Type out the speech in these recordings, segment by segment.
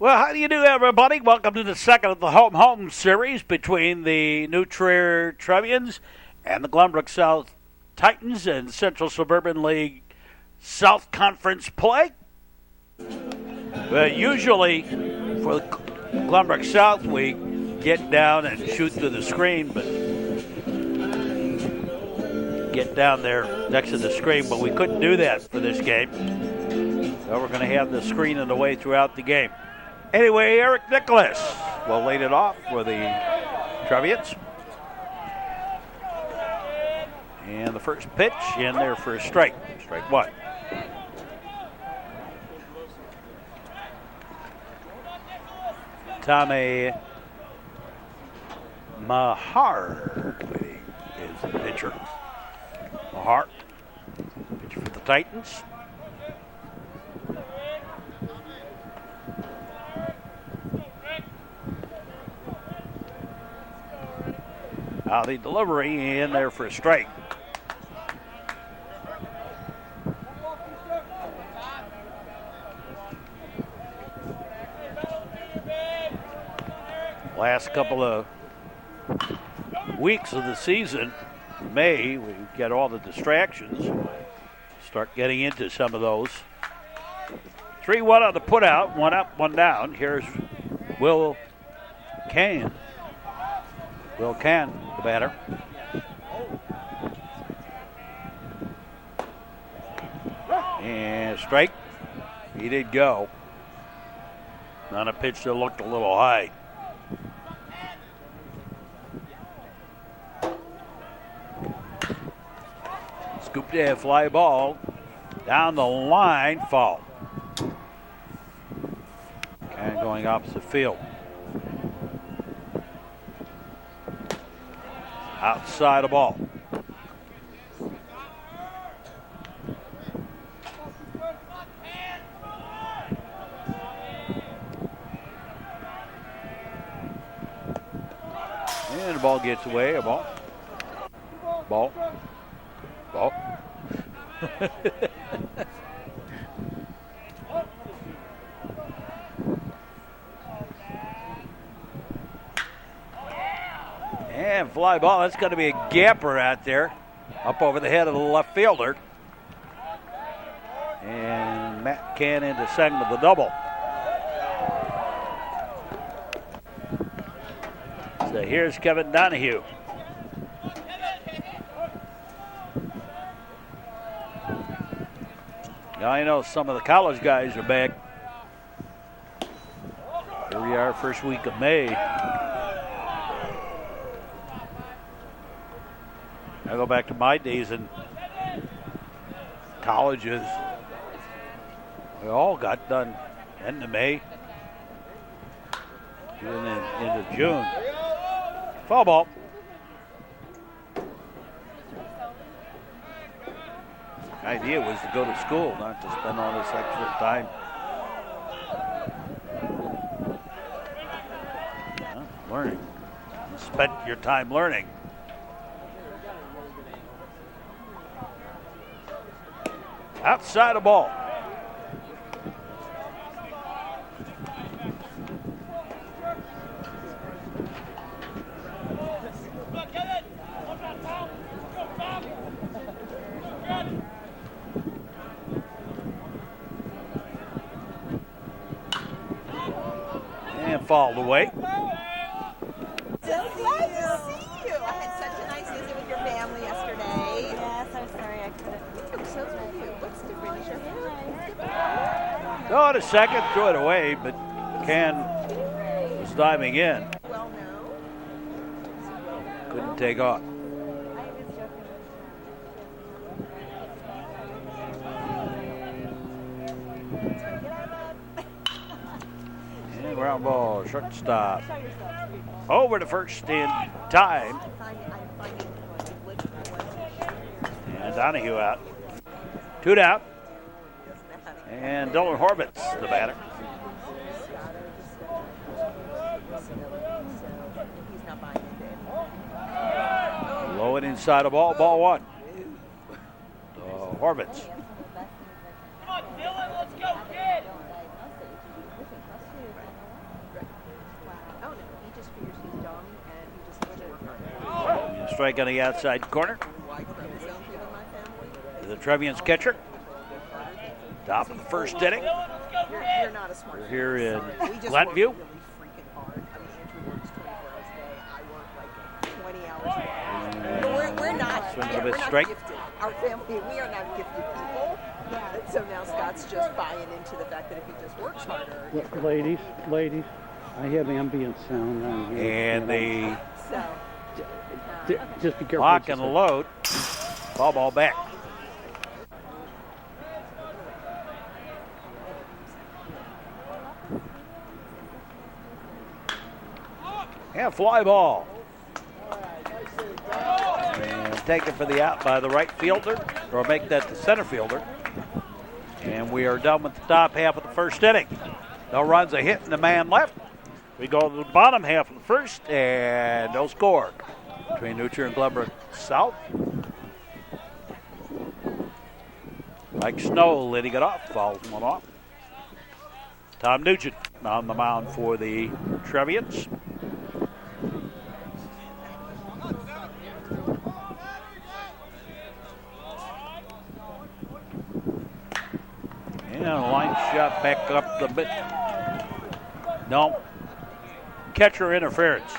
Well, how do you do, everybody? Welcome to the second of the home series between the new Trier Trevians and the Glenbrook South Titans in Central Suburban League South Conference play. But usually for Glenbrook South, we get down and shoot through the screen, but get down there next to the screen, but we couldn't do that for this game. So we're going to have the screen in the way throughout the game. Anyway, Eric Nicholas will lead it off for the Trevians. And the first pitch in there for a strike. Strike one. Tommy Mahar is the pitcher. Mahar, pitcher for the Titans. Now the delivery in there for a strike. Last couple of weeks of the season, May, we get all the distractions. Start getting into some of those. 3-1 on the put out, one up, one down. Here's Will Kane. Will Can, the batter. And strike. He did go. On a pitch that looked a little high. Scooped in, fly ball. Down the line, foul. Can going opposite field. Outside the ball. And the ball gets away. A ball. Ball. Ball. And fly ball. That's going to be a gapper out there. Up over the head of the left fielder. And Matt Can into second with the double. So here's Kevin Donahue. Now I know some of the college guys are back. Here we are, first week of May. I go back to my days in colleges. We all got done end of May, even into June. Foul ball. The idea was to go to school, not to spend all this extra time. Learning. You spent your time learning. Outside the ball. And fouled away. So glad to see you. I had such a nice visit with your family yesterday. Yes, I'm sorry I couldn't. You look so cute. What's different? Is your hair? Go to second, threw it away, but Can was diving in. Well, no. Couldn't take off. And ground ball, shortstop. Over to first in time. And Donahue out. 2 down. And Dylan Horvitz, the batter. Low and inside the ball, ball one. Horvitz. Come on, Dylan, let's go, kid. strike on the outside corner. The Trevians catcher. Top of the first inning. You're not a smart We're here in We just Glenview. work really freaking hard. I mean, Andrew works 24 hours a day. I work like 20 hours a day. But we're not, Swing a we're bit not straight. gifted. Our family, we are not gifted people. And so now Scott's just buying into the fact that if he just works harder. Ladies, I have ambient sound on here. And the So, just be careful. lock and load. Ball back. And fly ball. And taken for the out by the right fielder, or make that the center fielder. And we are done with the top half of the first inning. No runs, a hit, and a man left. We go to the bottom half of the first, and no score between New Trier and Glenbrook South. Mike Snow leading it off, fouls one off. Tom Nugent on the mound for the Trevians. And a line shot back up the bit. No. Catcher interference.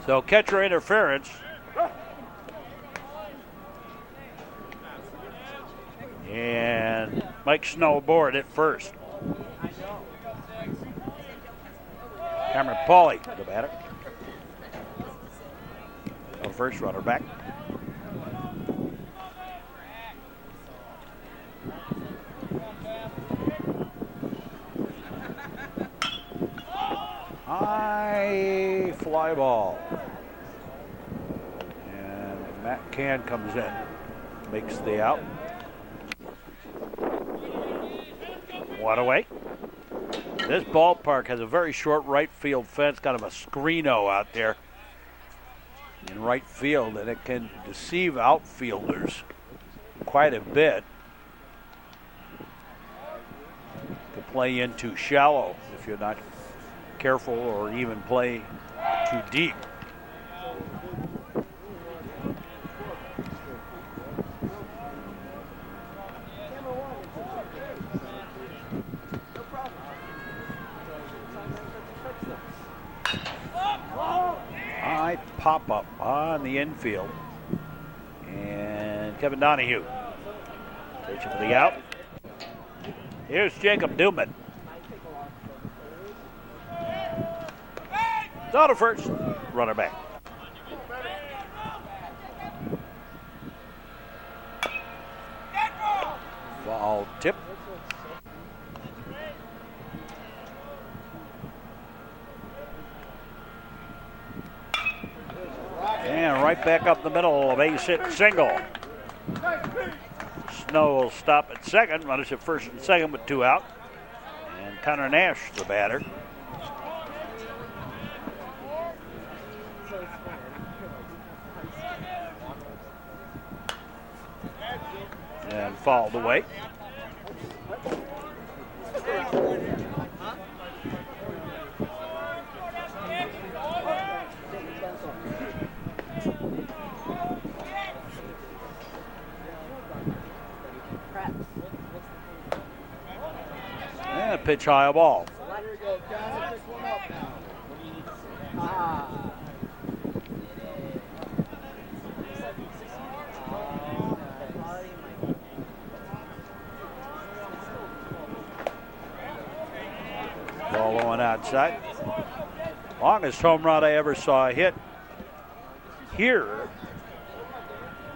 So catcher interference. And Mike Snow aboard at first. Cameron Pauly, the batter. The first runner back. High fly ball. And Matt Can comes in, makes the out. One away. This ballpark has a very short right field fence, kind of a screeno out there in right field, and it can deceive outfielders quite a bit to play in too shallow if you're not careful, or even play too deep. High pop up on the infield, and Kevin Donahue reaching for the out. Here's Jacob Newman. On to first, runner back. Ball tip. And right back up the middle, a base hit single. Snow will stop at second, runners at first and second with two out. And Connor Nash, the batter. And fouled away. And a pitch high ball. Ball going outside. Longest home run I ever saw hit here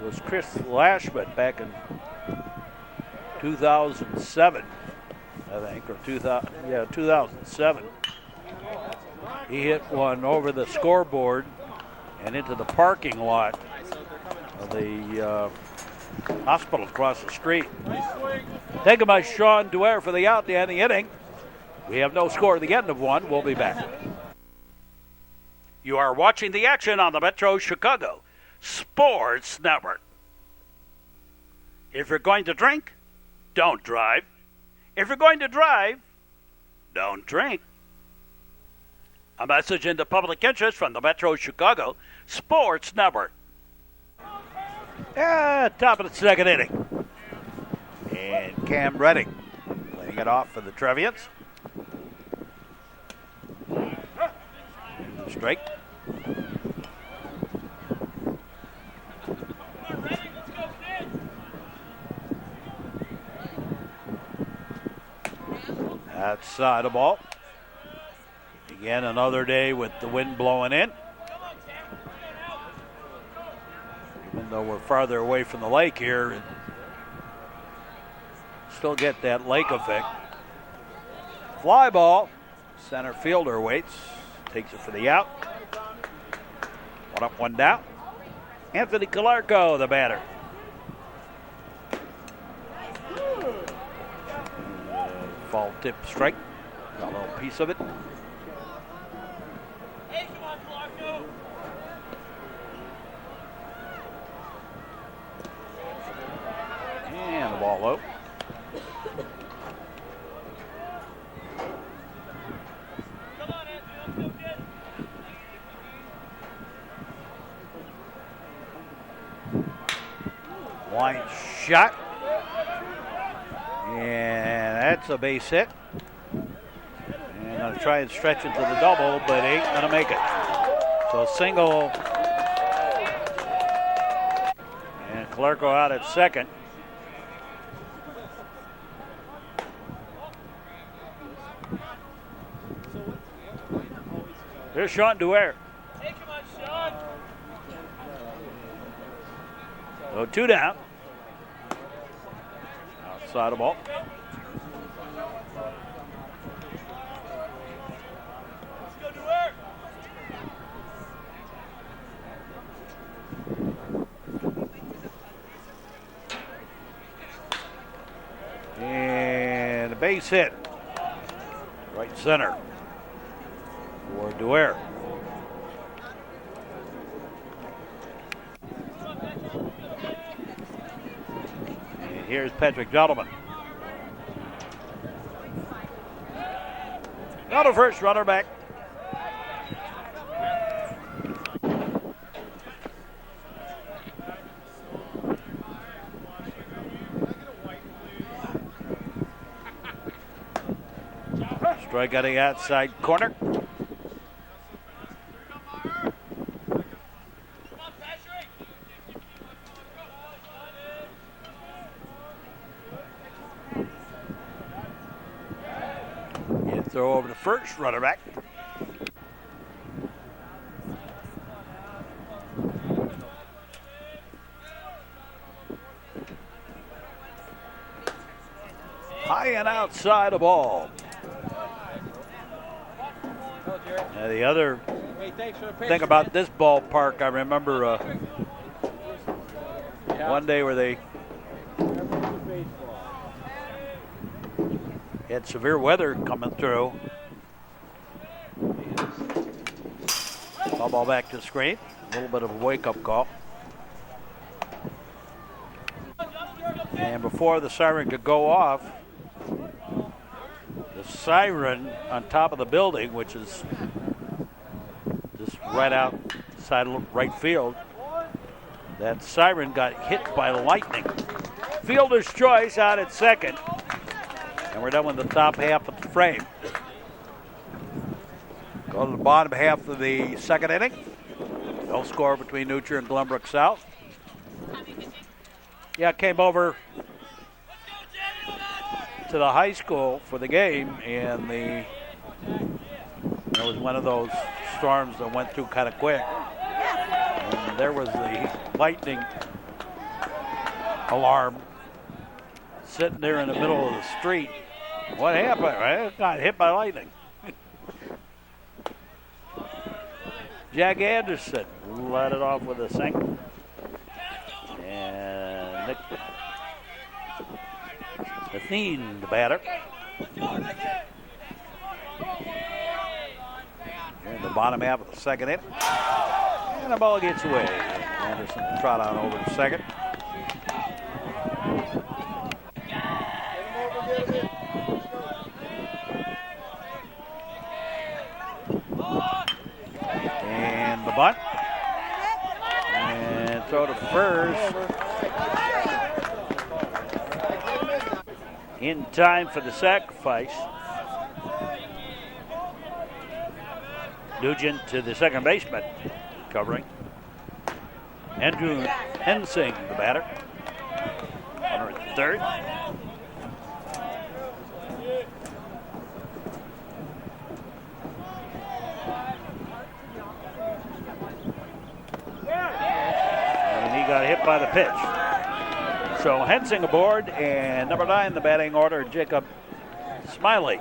was Chris Lashman back in 2007, I think, or 2007. He hit one over the scoreboard and into the parking lot of the hospital across the street. Taken by Sean Dwyer for the out to end the inning. We have no score at the end of one. We'll be back. You are watching the action on the Metro Chicago Sports Network. If you're going to drink, don't drive. If you're going to drive, don't drink. A message into public interest from the Metro Chicago Sports Network. Top of the second inning. And Cam Redding laying it off for the Trevians. Strike. Outside the ball. Again, another day with the wind blowing in. Even though we're farther away from the lake here, still get that lake effect. Fly ball. Center fielder waits. Takes it for the out. One up, one down. Anthony Calarco, the batter. Fall tip strike. Got a little piece of it. Hey, come on, Clarko. And the ball low. Come on, Anthony, let's go get it. Line shot. And that's a base hit. And going to try and stretch it to the double, but ain't going to make it. So single. And Calarco out at second. Here's Sean Duer. Hey, come on, Sean. So 2 down. Outside the ball. Let's go to work. And a base hit. Right center for Duer. And here's Patrick Gentleman. Not a first runner back. Strike out the outside corner. Come on, Patrick. And throw over the first runner back. High and outside the ball. The other thing about this ballpark, I remember one day where they had severe weather coming through. Foul ball back to the screen. A little bit of a wake-up call. And before the siren could go off, the siren on top of the building, which is just right outside of right field, that siren got hit by lightning. Fielder's choice out at second. And we're done with the top half of the frame. Go to the bottom half of the second inning. No score between New Trier and Glenbrook South. Yeah, came over to the high school for the game, and it was one of those storms that went through kind of quick. And there was the lightning alarm sitting there in the middle of the street. What happened? I got hit by lightning. Jack Anderson let it off with a single. And Nick Athene, the batter. In the bottom half of the second inning. And the ball gets away. Anderson will trot on over to second. the bunt. And throw to first. In time for the sacrifice. Nugent to the second baseman, covering. Andrew Hensing, the batter. Runner at third. And he got hit by the pitch. So Hensing aboard, and number 9 in the batting order, Jacob Smiley.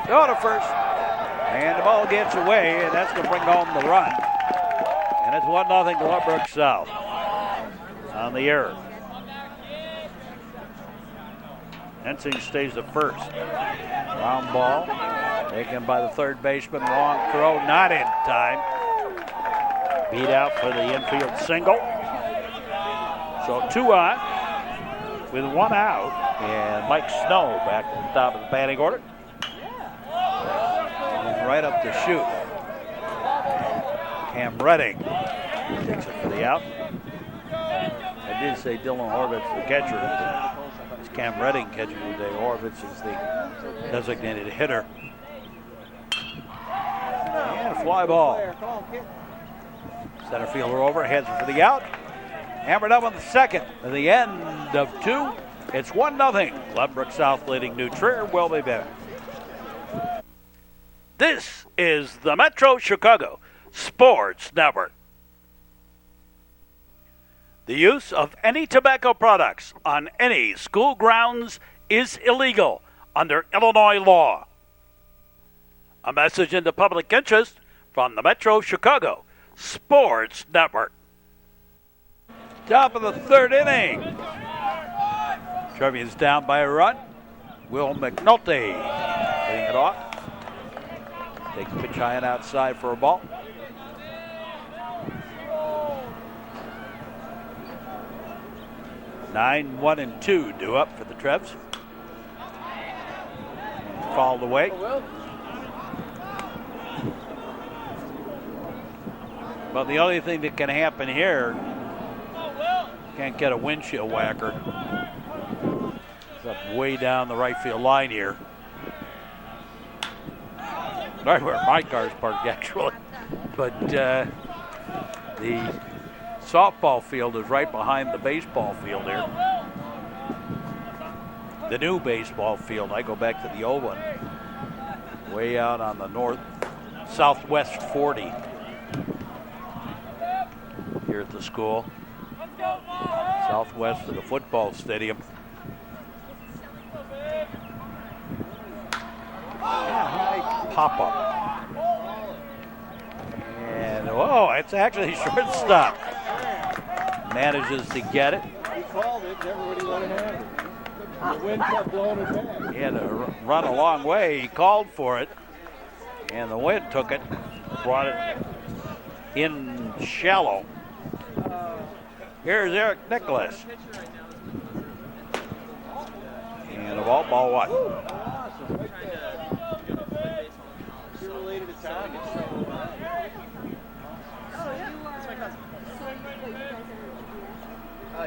Go to first, and the ball gets away, and that's going to bring home the run. And it's 1-0 Glenbrook South on the error. Hensing stays at first. Ground ball, taken by the third baseman. Long throw, not in time. Beat out for the infield single. So 2 on with 1 out, and Mike Snow back at the top of the batting order. Right up the chute. Cam Redding takes it for the out. I did say Dylan Horvitz, the catcher. It's Cam Redding catching today. Horvitz is the designated hitter. And a fly ball. Center fielder over, heads for the out. Hammered up on the second. At the end of 2, it's 1-0. Glenbrook South leading New Trier. Will be back. This is the Metro Chicago Sports Network. The use of any tobacco products on any school grounds is illegal under Illinois law. A message in the public interest from the Metro Chicago Sports Network. Top of the 3rd inning. Trevians down by a run. Will McNulty getting it off. Take the pitch high and outside for a ball. Nine, 1, and 2 due up for the Trevs. Fouled away. But the only thing that can happen here, can't get a windshield whacker. It's up way down the right field line here. Right where my car's parked, actually. But the softball field is right behind the baseball field here. The new baseball field. I go back to the old one. Way out on the southwest 40 here at the school. Southwest of the football stadium. Pop up. And it's actually shortstop. Manages to get it. He called it, everybody let him have it. The wind kept blowing it back. He had to run a long way. He called for it, and the wind took it, brought it in shallow. Here's Eric Nicholas. And a ball 1. Awesome, right there. You're related to Tom.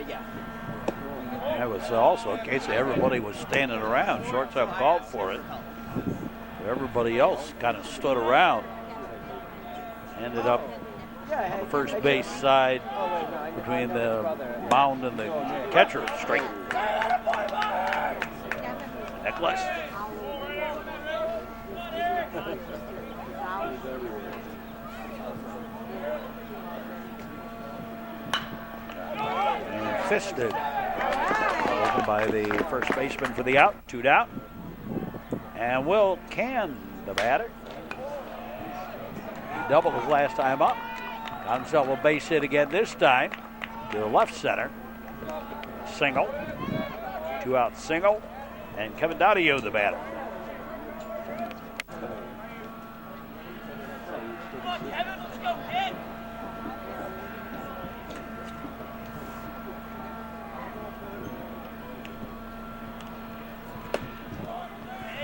Yeah. That was also a case of everybody was standing around. Shortstop called for it. Everybody else kind of stood around. Ended up on the first base side between the mound and the catcher straight. Nicholas. And fisted. Open by the first baseman for the out. 2 down. And Will Can, the batter. He doubled his last time up. Got himself a base hit again this time to the left center. Single. 2 out single. And Kevin Donahue, the batter.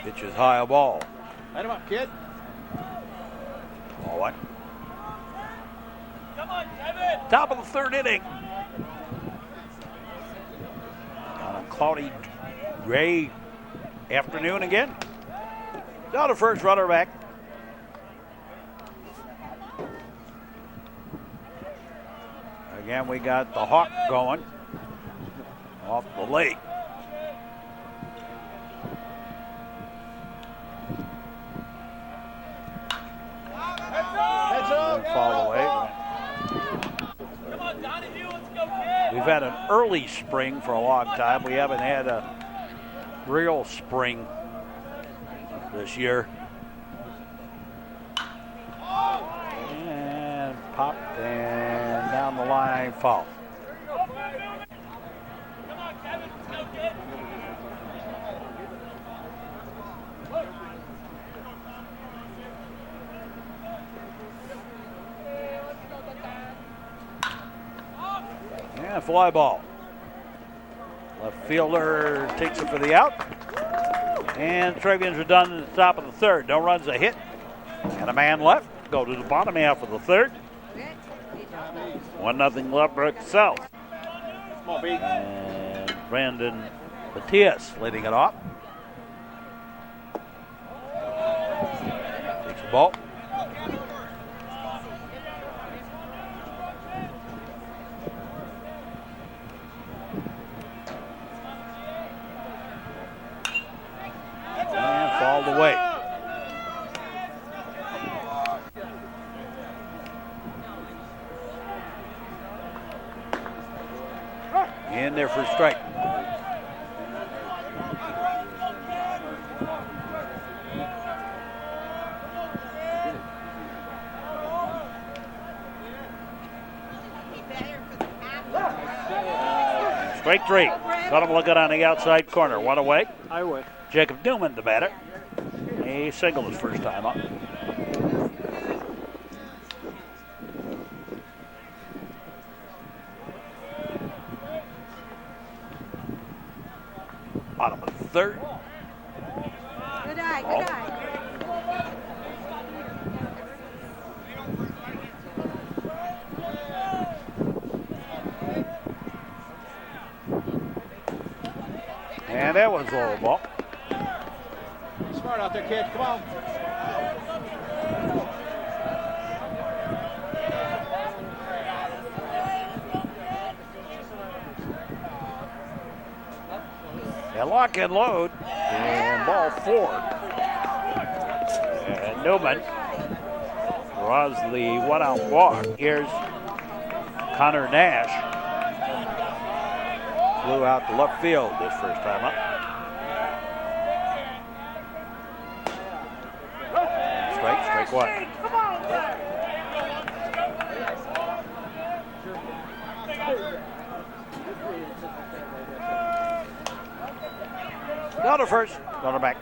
Pitch is high, a ball. Light him up, kid. Ball one. Come on, Kevin. Top of the third inning. On a cloudy, gray afternoon again. Down to first, runner back. Again, we got the Hawk going off the lake. Heads up. Fall away. Come on, Donahue. Let's go, kid. We've had an early spring for a long time. We haven't had a real spring this year. And popped and down the line, foul. Come on, Kevin. Let's go, kid. And fly ball. Left fielder takes it for the out. And Trevians are done at the top of the third. No runs, a hit. And a man left. Go to the bottom half of the third. 1-0 Glenbrook South. Come on, B. And Brandon Matias leading it off. Takes the ball. And fouled away. In there for a strike. Strike three. Got him looking on the outside corner. One away. I would. Jacob Newman, the batter. He singled his first time up. Bottom of the third. Good eye, good eye. And that was low ball. Smart out there, kid. Come on. And lock and load. And ball four. And Newman draws the one-out walk. Here's Connor Nash. Flew out to left field this first time up. Strike one. Down to first, runner back.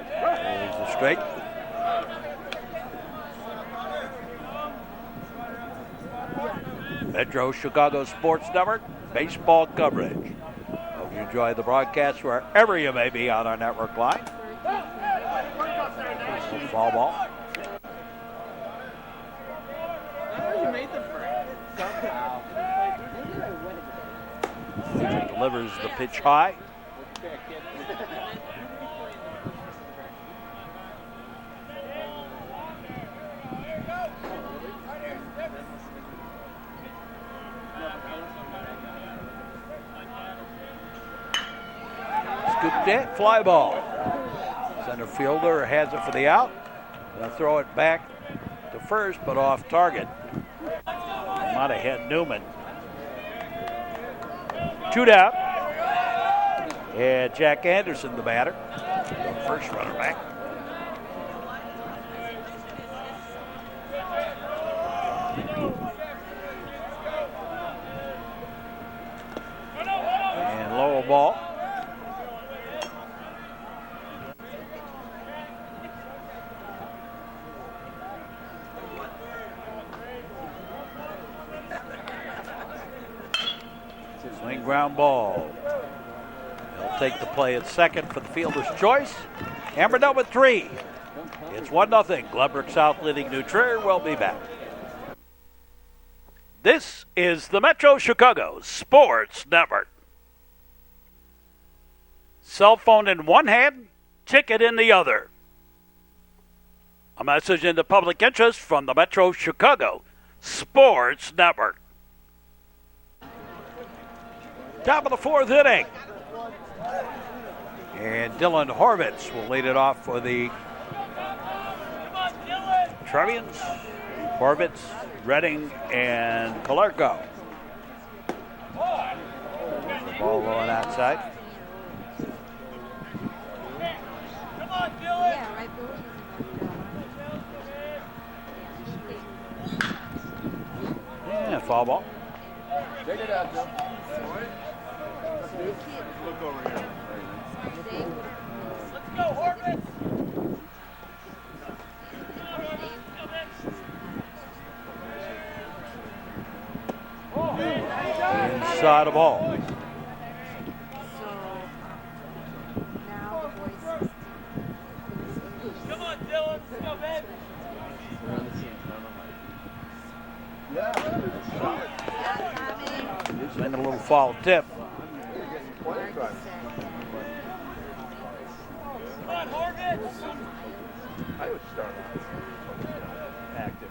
There's the straight. Metro Chicago Sports Network, baseball coverage. Hope you enjoy the broadcast wherever you may be on our network line. Foul ball. You made the break. Delivers the pitch high. Scooped it, fly ball. Center fielder has it for the out. Gonna throw it back to first, but off target. Might have hit Newman. Two down. And Jack Anderson, the batter. First runner back. And low ball. Swing ground ball. He'll take the play at second for the fielder's choice. Hammered out with 3. It's 1-0. Glenbrook South leading New Trier. We'll be back. This is the Metro Chicago Sports Network. Cell phone in one hand, ticket in the other. A message in the public interest from the Metro Chicago Sports Network. Top of the 4th inning. And Dylan Horvitz will lead it off for the Trevians. Horvitz, Redding, and Kalerko. The ball rolling outside. Come on, Dylan. Yeah, right, Yeah, foul ball. Check it out, Joe. Look over here. Let's go, Horvitz. Inside the ball. Come on, Dylan. Let's go, baby. And a little foul tip. Come on, Horvitz. I would start active.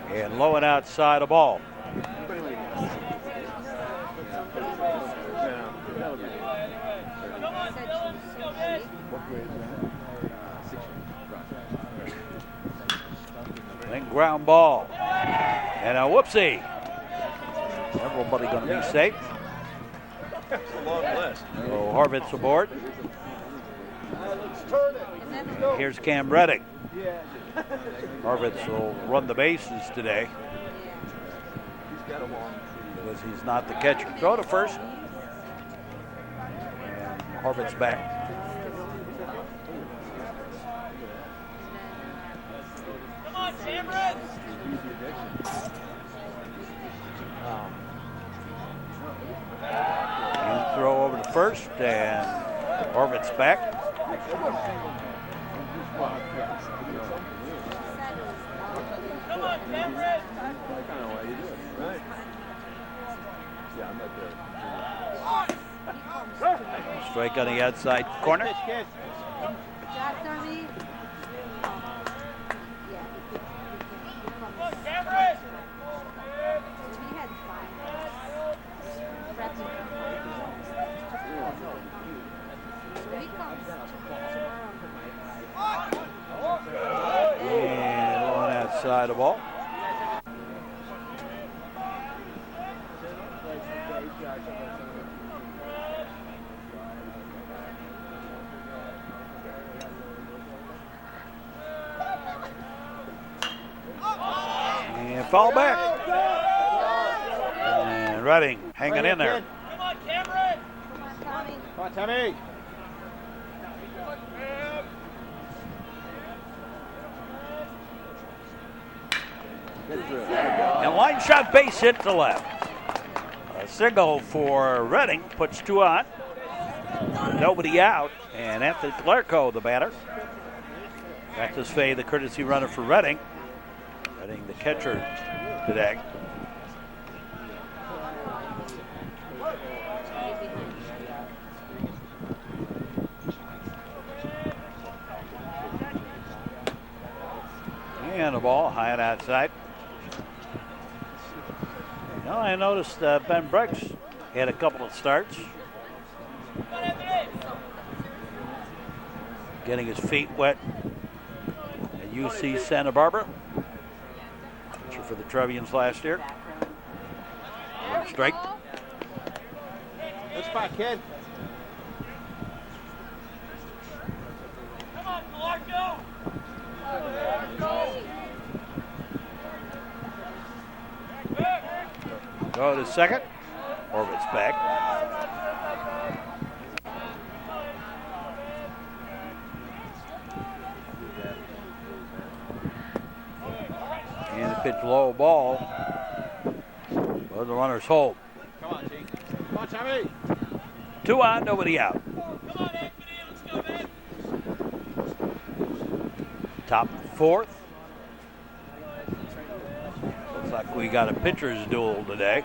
And low and outside the ball. Come on, Dylan. Let's go, baby. Then ground ball. And a whoopsie. Everybody going to be safe. It's a long list. So Horvitz aboard. Here's Cam Redding. Horvitz will run the bases today because he's not the catcher. Throw to first. And Horvitz back. Come on, Cameron. And throw over to first, and Horvitz back. Come on, Cameron. Right. Yeah, I'm not there. Strike on the outside corner. Come on, Cameron. And on outside the ball. And fall back. And Redding hanging in there. Come on, Cameron. Come on, Tommy. And line shot base hit to left. A single for Redding puts 2 on. Nobody out. And Anthony Kalerko, the batter. Practice Fay, the courtesy runner for Redding. Redding, the catcher today. And the ball high and outside. Now I noticed Ben Brooks had a couple of starts. Getting his feet wet at UC Santa Barbara. Pitcher for the Trevians last year. Strike. Good spot, kid. Come on, Clarko. Go to second. Horvitz back. And the pitch low ball. Well, the runner's hold. Come on, G. Come on, Tommy. 2 on, nobody out. Come on, Anthony, let's go, man. Top of the 4th. Looks like we got a pitcher's duel today.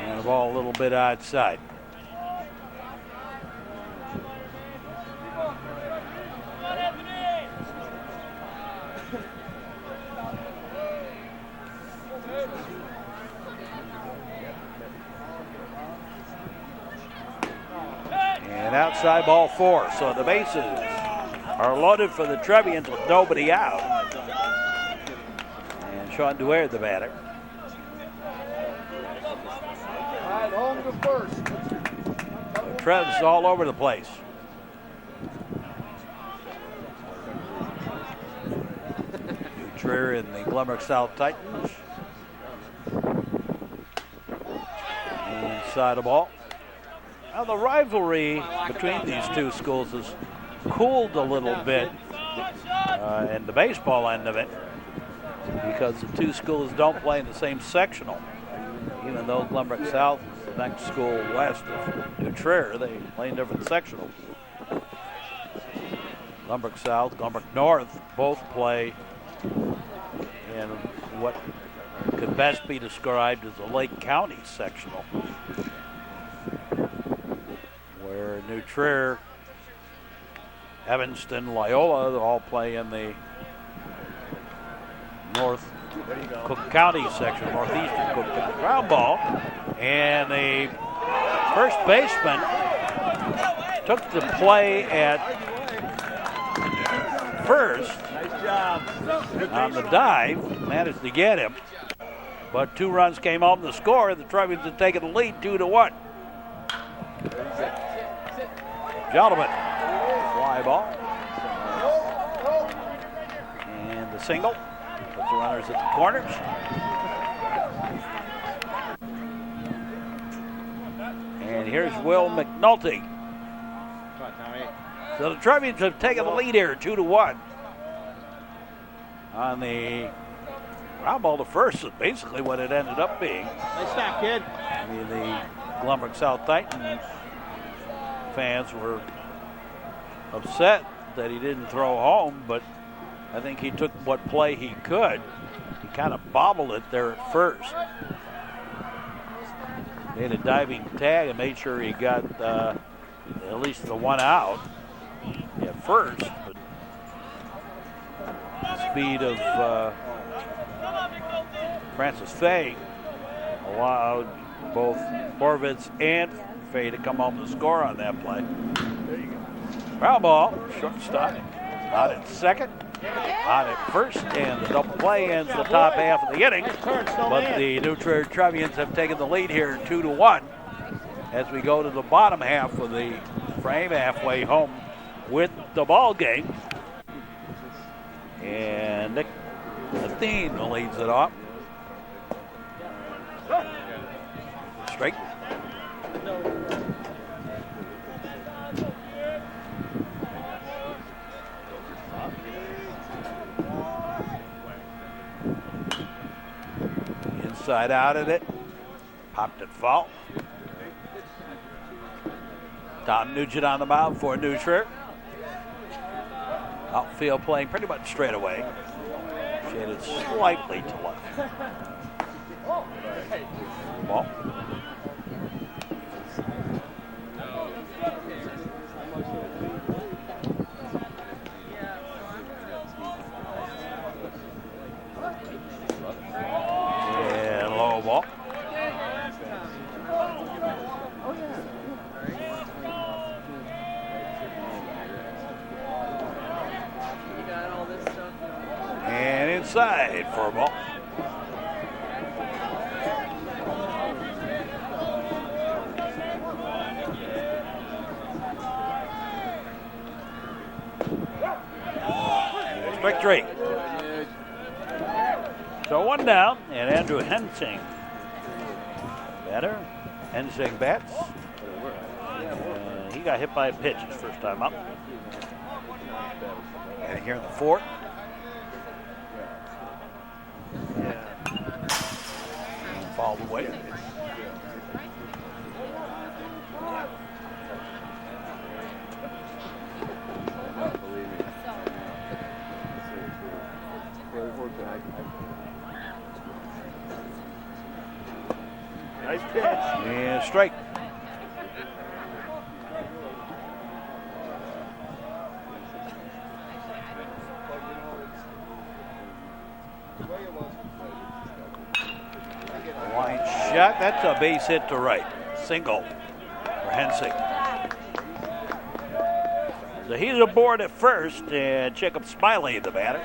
And the ball a little bit outside. Come on, Anthony. And outside ball 4. So the bases are loaded for the Trevians with nobody out. And Sean Duer, the batter. All right, home to first. So Trev's all over the place. Trier and the Glenbrook South Titans. Inside the ball. Now the rivalry between these two schools has cooled a little bit in the baseball end of it because the two schools don't play in the same sectional. Even though Glenbrook South is the next school west of New Trier, they play in different sectionals. Glenbrook South, Glenbrook North both play in what could best be described as a Lake County sectional, where New Trier, Evanston, Loyola all play in the North Cook County section, northeastern Cook County. Ground ball, and the first baseman took the play at first. Nice job. On the dive, managed to get him, but 2 runs came home to score. The Trevians had taken the lead 2-1. Gentlemen, fly ball, and the single puts the runners at the corners. And here's Will McNulty. Come on, Tommy. So the Trevians have taken the lead here, 2-1. On the ground ball to first is basically what it ended up being. Nice snap, kid. I mean, the Glenbrook South Titans fans were upset that he didn't throw home, but I think he took what play he could. He kind of bobbled it there at first. Made a diving tag and made sure he got at least the 1 out at first, but the speed of Francis Fay allowed both Horvitz and Fay to come home to score on that play. There you go. Ground ball, shortstop, out at second, on at first, and the double play ends the top half of the inning. But the New Trier Trevians have taken the lead here 2-1 as we go to the bottom half of the frame, halfway home with the ball game. And Nick Athene leads it off. Straight. Inside out at it. Popped it foul. Tom Nugent on the mound for New Trier. Outfield playing pretty much straight away. Shaded slightly to left. Ball. And low ball. And inside for a ball. Strike 3. So 1 down, and Andrew Hensing batter. Hensing bats. He got hit by a pitch his first time up. And here in the 4th. fouled away. Nice pitch. And strike. Line shot. That's a base hit to right. Single for Hensing. So he's aboard at first, and Jacob Smiley, the batter.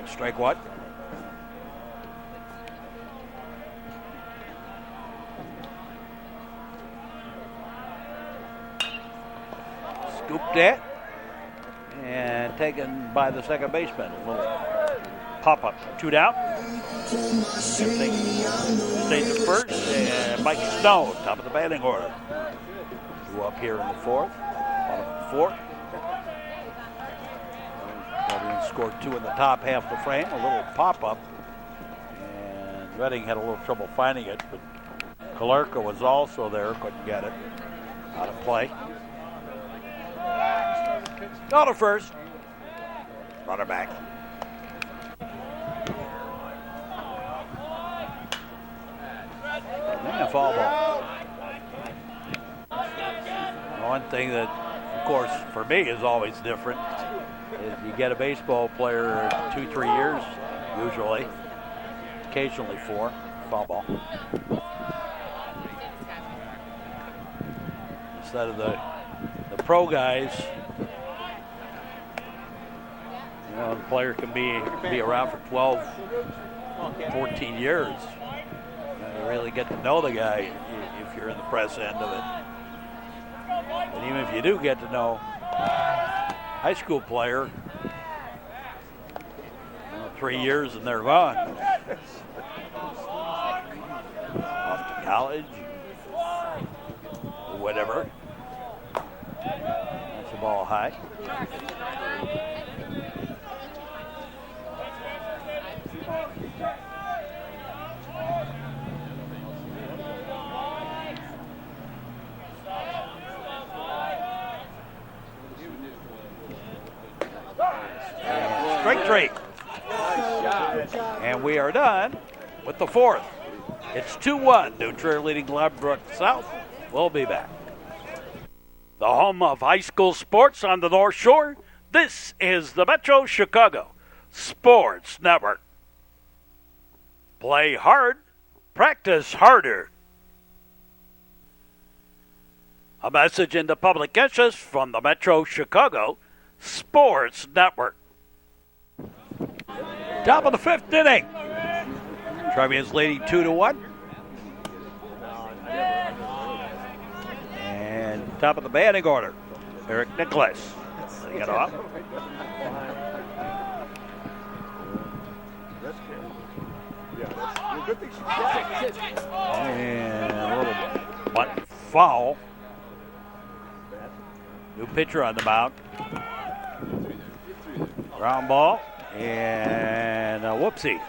Strike what? Scooped that and taken by the second baseman. A little pop-up, 2 down. Everything stays at first, and Mike Stone, top of the batting order. 2 up here in the 4th, bottom of the 4th. Trevians scored 2 in the top half of the frame, a little pop-up, and Redding had a little trouble finding it, but Kalerka was also there, couldn't get it. Out of play. Go to first. Runner back. And a foul ball. One thing that, of course, for me is always different is you get a baseball player 2-3 years, usually, occasionally 4, foul ball. Instead of the pro guys, you know, the player can be around for 12, 14 years. You really get to know the guy if you're in the press end of it. And even if you do get to know high school player, 3 years and they're gone. Off to college, whatever. That's the ball high. Strike 3. And we are done with the 4th. It's 2-1. New Trier leading Glenbrook South. We'll be back. The home of high school sports on the North Shore. This is the Metro Chicago Sports Network. Play hard, practice harder. A message into public interest from the Metro Chicago Sports Network. Top of the 5th inning. Trevians leading 2-1. And top of the batting order, Eric Nicholas. Letting it off. And a little bunt foul. New pitcher on the mound. Ground ball. And a whoopsie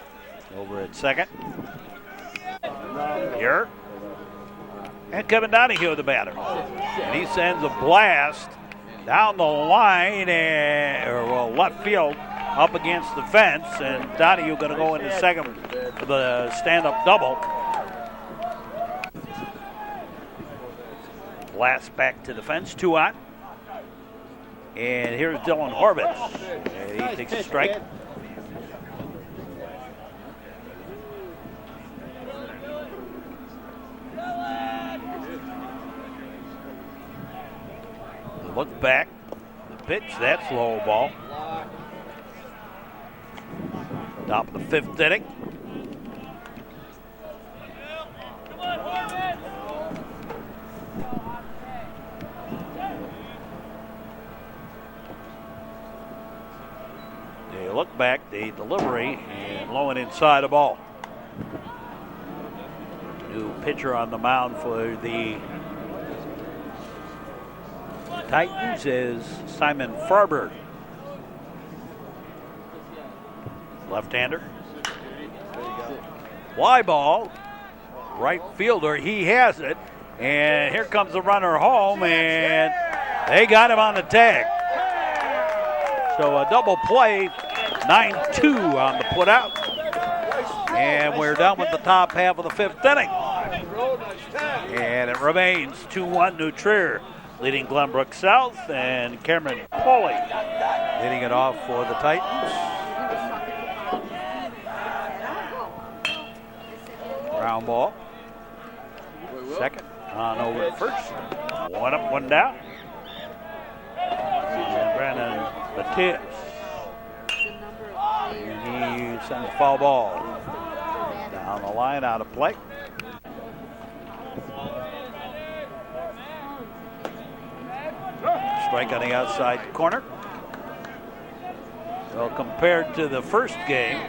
over at second. Here. And Kevin Donahue, the batter. And he sends a blast down the line, left field up against the fence. And Donahue going to go into second for the stand-up double. Blast back to the fence, 2 on. And here's Dylan Horvitz. And he takes a strike. Look back. The pitch, that's low ball. Top of the 5th inning. They look back, the delivery, and low and inside the ball. New pitcher on the mound for the Titans is Simon Farber. Left-hander. Fly ball. Right fielder, he has it. And here comes the runner home, and they got him on the tag. So a double play, 9-2 on the putout. And we're done with the top half of the fifth inning. And it remains 2-1 New Trier, leading Glenbrook South, and Cameron Pauly hitting it off for the Titans. Ground ball. Second on over to first. One up, one down. And Brandon Matias. And he sends a foul ball down the line, out of play. Strike on the outside corner. Well, compared to the first game,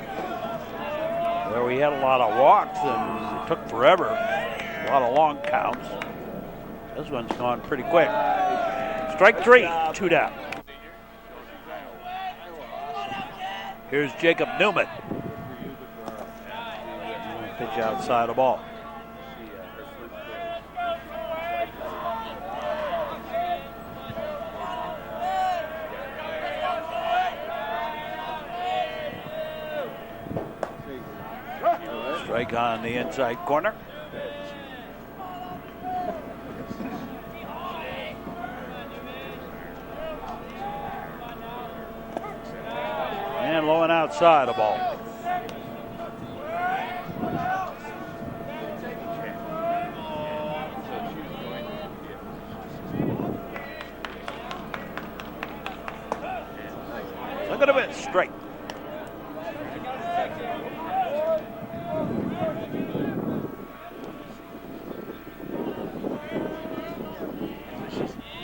where we had a lot of walks and it took forever, a lot of long counts, this one's gone pretty quick. Strike three, 2 down. Here's Jacob Newman. Pitch outside the ball. Strike on the inside corner. And low and outside the ball. Look at it, straight.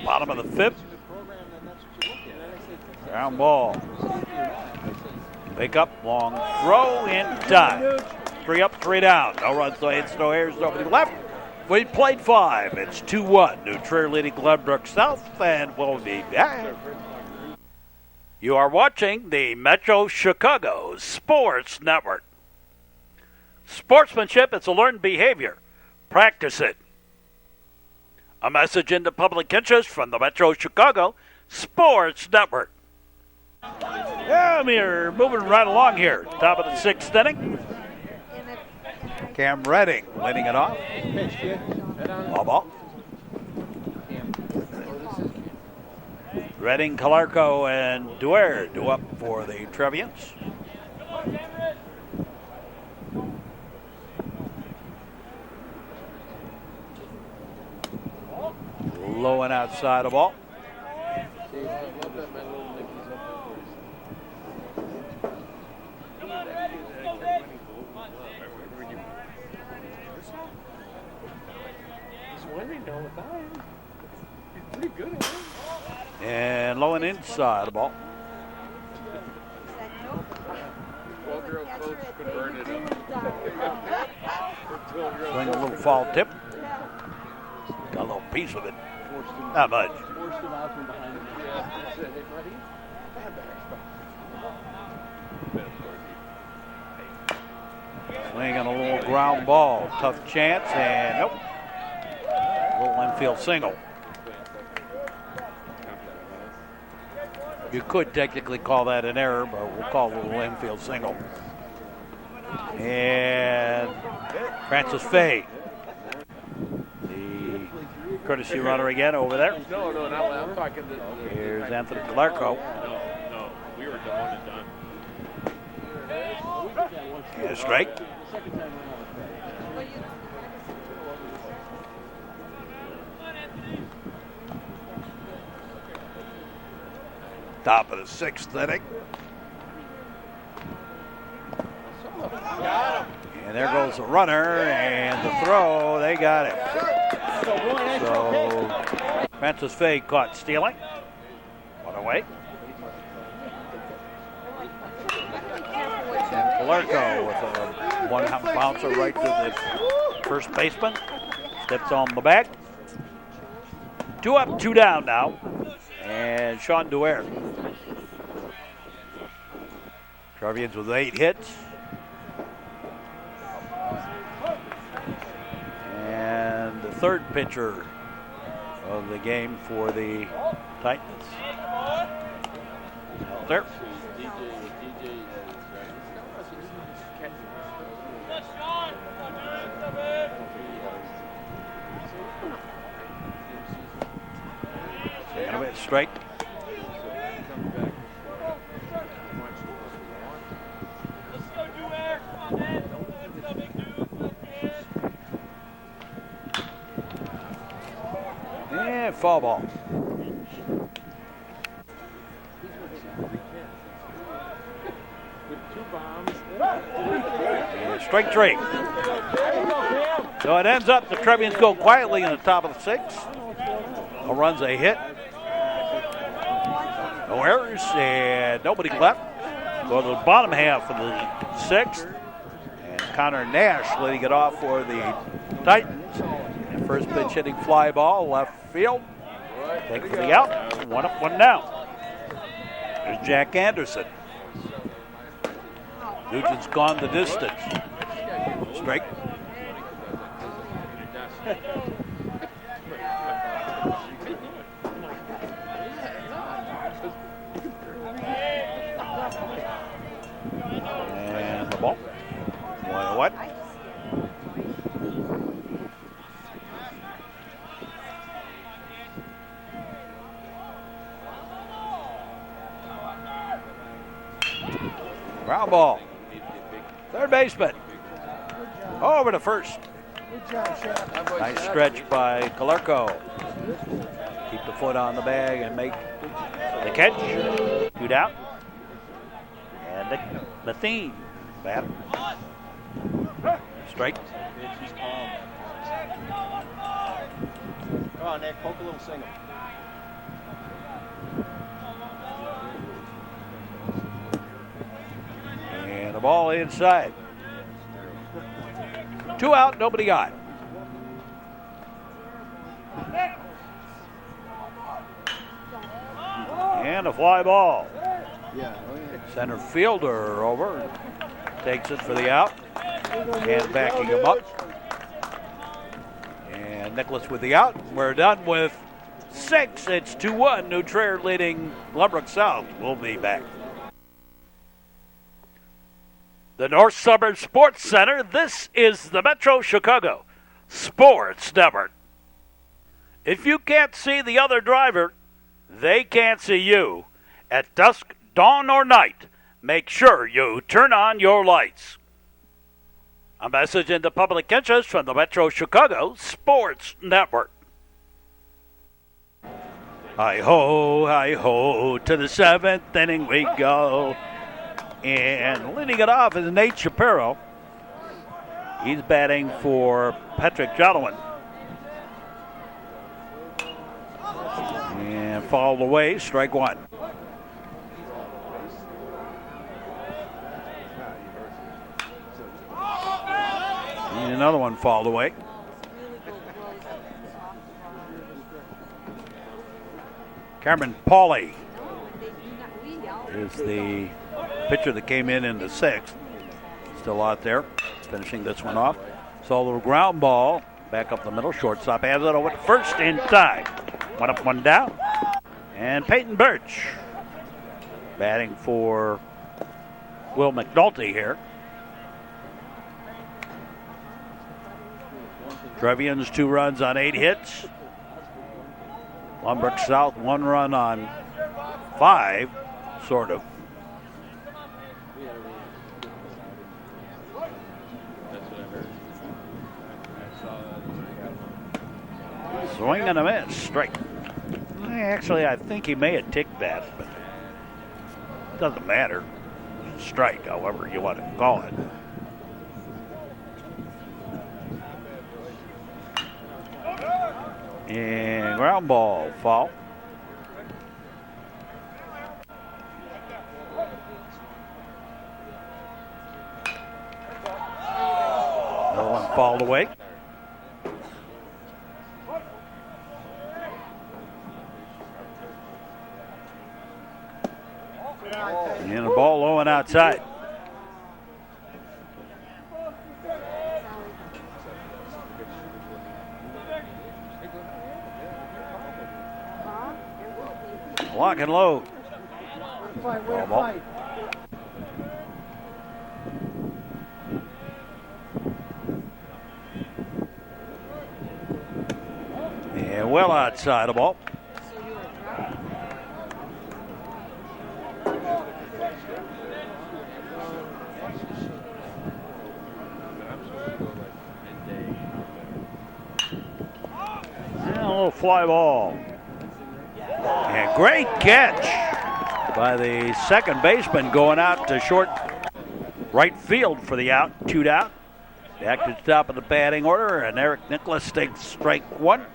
Bottom of the fifth. Ground ball. Pick up, long throw in time. 3 up, 3 down. No runs, no hits, no errors, nobody left. We played 5. It's 2-1. New Trier leading Glenbrook South, and we'll be back. You are watching the Metro Chicago Sports Network. Sportsmanship is a learned behavior. Practice it. A message into public interest from the Metro Chicago Sports Network. Yeah, we're moving right along here. Top of the 6th inning. Cam Redding leading it off. Ball. Redding, Calarco, and Duer do up for the Trevians. Low and outside the ball. And low and inside the ball. 12-year-old coach could burn it up. Swing a little foul tip. Got a little piece of it. Not much. Swinging a little ground ball. Tough chance, and nope. Little infield single. You could technically call that an error, but we'll call it a little infield single. And Francis Fay, the courtesy runner again over there. No, I'm talking to... Here's Anthony Calarco. No, we were done and done. And a strike. Top of the 6th inning. And there goes the runner and the throw. They got it. So Francis Fay caught stealing. One away. And Calarco with a one-hop bouncer right to the First baseman steps on the bag. 2 up, 2 down now. And Sean Duer. Trevians with 8 hits. And the third pitcher of the game for the Titans. Out there. Second of it, strike. And foul ball. And strike 3. So it ends up the Trevians go quietly in the top of the 6th. No runs, a hit. No errors and nobody left. Go to the bottom half of the 6th. And Connor Nash leading it off for the Titans. And first pitch hitting fly ball, left field. Take for the out. 1 up, 1 down. There's Jack Anderson. Nugent's gone the distance. Strike. And the ball. 1-1. Ground ball. Third baseman. Over to first. Nice stretch by Calarco. Keep the foot on the bag and make the catch. 2 down. And the theme. Bat. Strike. Come on, Nick. Poke a little single. And the ball inside. 2 out, nobody got. And a fly ball. Center fielder over. Takes it for the out. And backing him up. And Nicholas with the out. We're done with 6. It's 2-1. New Trier leading Glenbrook South. We'll be back. The North Suburb Sports Center. This is the Metro Chicago Sports Network. If you can't see the other driver, they can't see you. At dusk, dawn, or night, make sure you turn on your lights. A message in the public interest from the Metro Chicago Sports Network. Hi-ho, to the 7th inning we go. And leading it off is Nate Shapiro. He's batting for Patrick Jolowin. And fouled away, strike 1. And another one fouled away. Cameron Pauly is the pitcher that came in the 6th. Still out there, finishing this one off. So a little ground ball, back up the middle. Shortstop has it over to first in time. 1 up, 1 down. And Peyton Birch batting for Will McNulty here. Trevians 2 runs on 8 hits. Glenbrook South 1 run on 5, sort of. Swing and a miss, strike. Actually, I think he may have ticked that, but it doesn't matter. Strike, however you want to call it. And ground ball, foul. Another one fouled away. outside. Lock and load. Ball. And well outside the ball. And a little fly ball. And great catch by the second baseman going out to short right field for the out, 2 out. Back to the top of the batting order, and Eric Nicholas takes strike 1.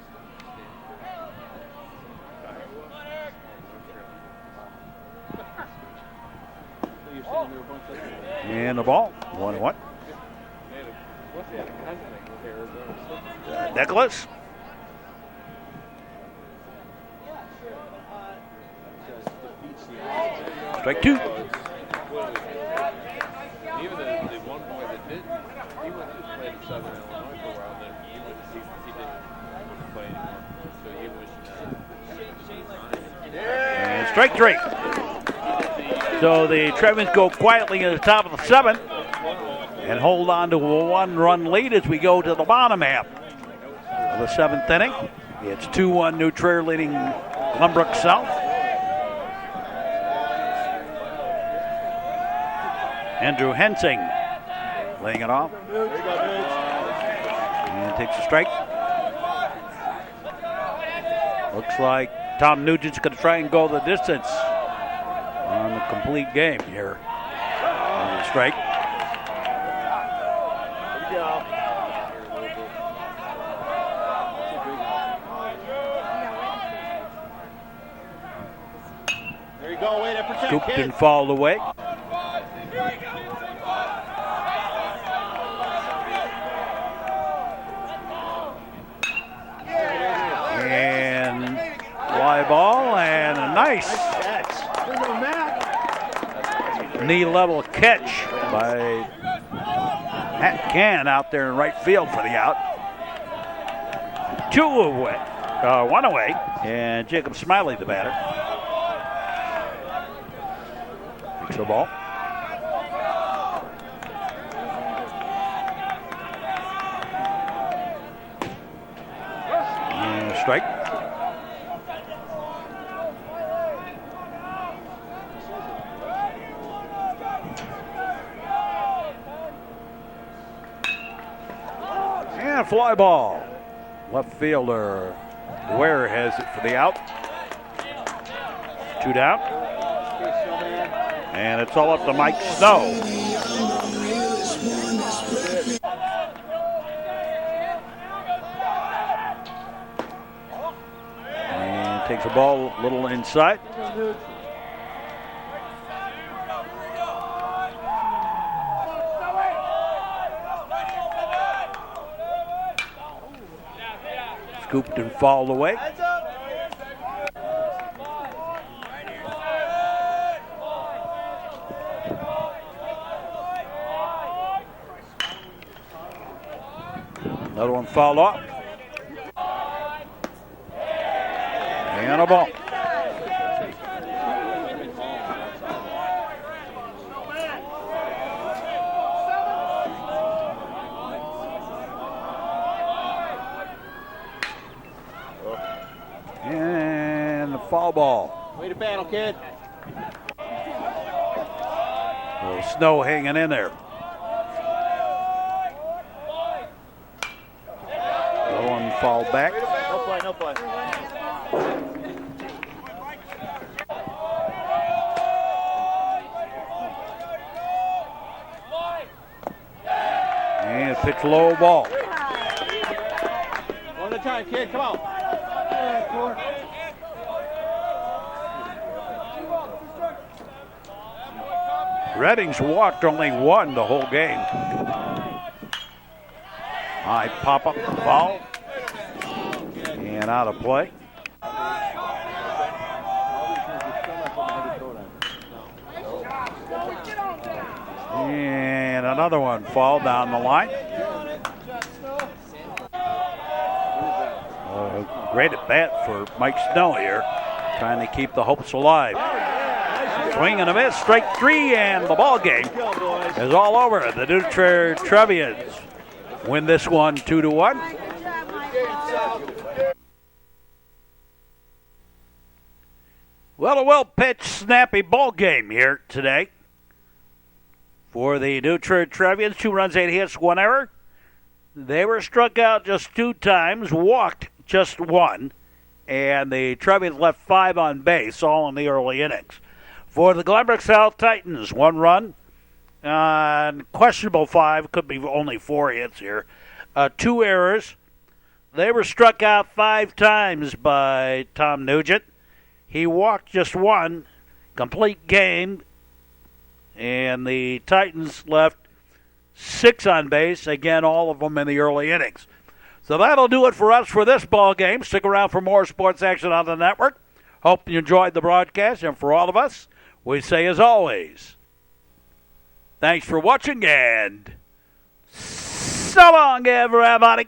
And the ball, 1-1. Nicholas. Strike 2. Even the one boy that did, he went to play at Southern Illinois for a while, then he didn't play anymore. So he was. And strike 3. So the Trevians go quietly in the top of the 7th and hold on to a 1-run lead as we go to the bottom half of the 7th inning. It's 2-1 New Trier leading Glenbrook South. Andrew Hensing laying it off. And takes a strike. Looks like Tom Nugent's going to try and go the distance on the complete game here. And the strike. There you go, way to protect. Scooped and fouled away. And fly ball and a nice knee level catch by Matt Cann out there in right field for the out. 2 away, 1 away, and Jacob Smiley the batter. Takes the ball. And a strike. And a fly ball. Left fielder Ware has it for the out. 2 down. And it's all up to Mike Snow. And takes the ball a little inside. Scooped and fouled away. Another one fouled off. And a ball. And the foul ball. Way to battle, kid. A little Snow hanging in there. Another one fouled back. No play, no play. And pitch low ball. One at a time, kid. Come on. Redding's walked only 1 the whole game. High pop-up foul. And out of play. And another one fall down the line. Great at bat for Mike Snell here, trying to keep the hopes alive. Swing and a miss, strike 3, and the ball game is all over. The New Trier Trevians win this one 2-1. Well, a well-pitched, snappy ball game here today for the New Trier Trevians. 2 runs, 8 hits, 1 error. They were struck out just 2 times, walked just 1, and the Trevians left 5 on base, all in the early innings. For the Glenbrook South Titans, 1 run, questionable 5, could be only 4 hits here, 2 errors. They were struck out 5 times by Tom Nugent. He walked just 1, complete game, and the Titans left 6 on base, again, all of them in the early innings. So that'll do it for us for this ball game. Stick around for more sports action on the network. Hope you enjoyed the broadcast, and for all of us, we say as always, thanks for watching, and so long, everybody.